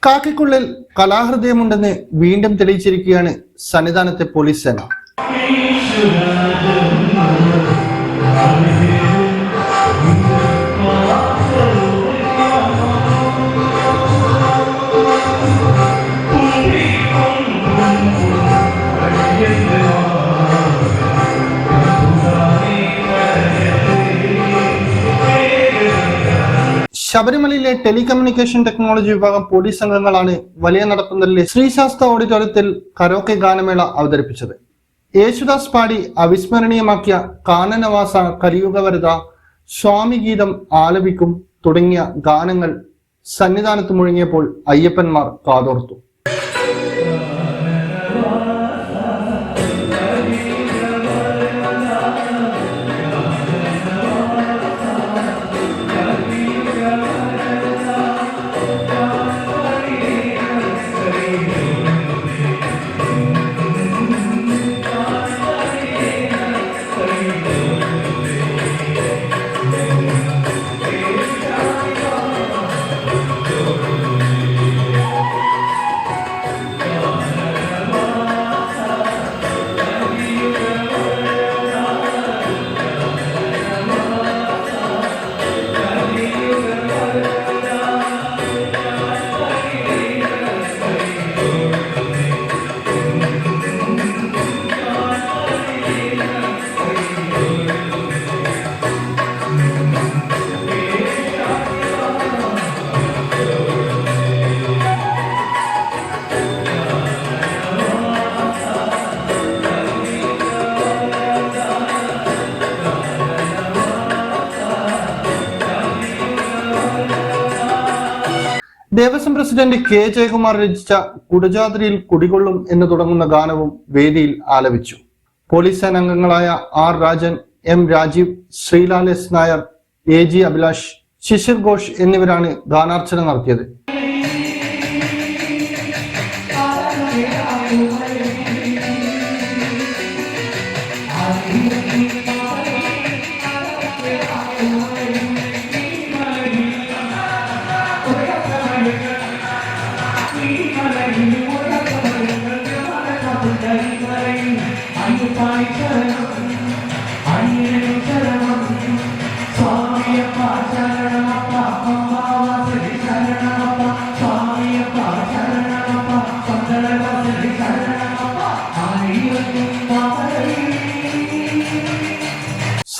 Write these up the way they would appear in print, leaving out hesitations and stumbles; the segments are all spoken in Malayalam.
കാക്കയ്ക്കുള്ളിൽ കലാഹൃദയമുണ്ടെന്ന് വീണ്ടും തെളിയിച്ചിരിക്കുകയാണ് സന്നിധാനത്തെ പോലീസ് സേന. ശബരിമലയിലെ ടെലികമ്മ്യൂണിക്കേഷൻ ടെക്നോളജി വിഭാഗം പോലീസ് അംഗങ്ങളാണ് വലിയ നടപ്പന്തലിലെ ശ്രീശാസ്ത്ര ഓഡിറ്റോറിയത്തിൽ കരോക്കെ ഗാനമേള അവതരിപ്പിച്ചത്. യേശുദാസ് പാടി അവിസ്മരണീയമാക്കിയ കാനനവാസ കലിയുഗവരത, സ്വാമി ഗീതം ആലപിക്കും തുടങ്ങിയ ഗാനങ്ങൾ സന്നിധാനത്ത് മുഴങ്ങിയപ്പോൾ അയ്യപ്പന്മാർ കാതോർത്തു. ദേവസ്വം പ്രസിഡന്റ് കെ ജയകുമാർ രചിച്ച കുടജാദ്രിയിൽ കുടികൊള്ളും എന്ന് തുടങ്ങുന്ന ഗാനവും വേദിയിൽ ആലപിച്ചു. പോലീസ് സേനാംഗങ്ങളായ R Rajan, M Rajeev, Sreelal S Nair, A G Abhilash, Shishir Ghosh എന്നിവരാണ് ഗാനാർച്ചന നടത്തിയത്.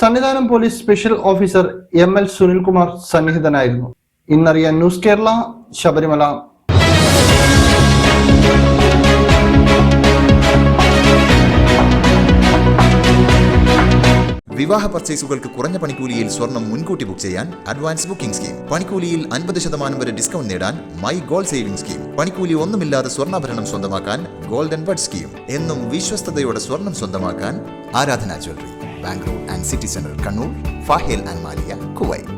Sannidhanam police special officer ML Sunilkumar സന്നിഹിതനായിരുന്നു. ഇന്നറിയാൻ ന്യൂസ് കേരള, ശബരിമല. വിവാഹ പർച്ചേസുകൾക്ക് കുറഞ്ഞ പണിക്കൂലിയിൽ സ്വർണം മുൻകൂട്ടി ബുക്ക് ചെയ്യാൻ അഡ്വാൻസ് ബുക്കിംഗ് സ്കീം. പണിക്കൂലിയിൽ 50% വരെ ഡിസ്കൗണ്ട് നേടാൻ മൈ ഗോൾഡ് സേവിംഗ് സ്കീം. പണിക്കൂലി ഒന്നുമില്ലാതെ സ്വർണ്ണാഭരണം സ്വന്തമാക്കാൻ ഗോൾഡൻ ബഡ് സ്കീം. എന്നും വിശ്വസ്തയോടെ സ്വർണം സ്വന്തമാക്കാൻ ആരാധന jewellery, Bangalore and city centre, Kannur, ഫാഹേൽ and Maliya, Kuwait.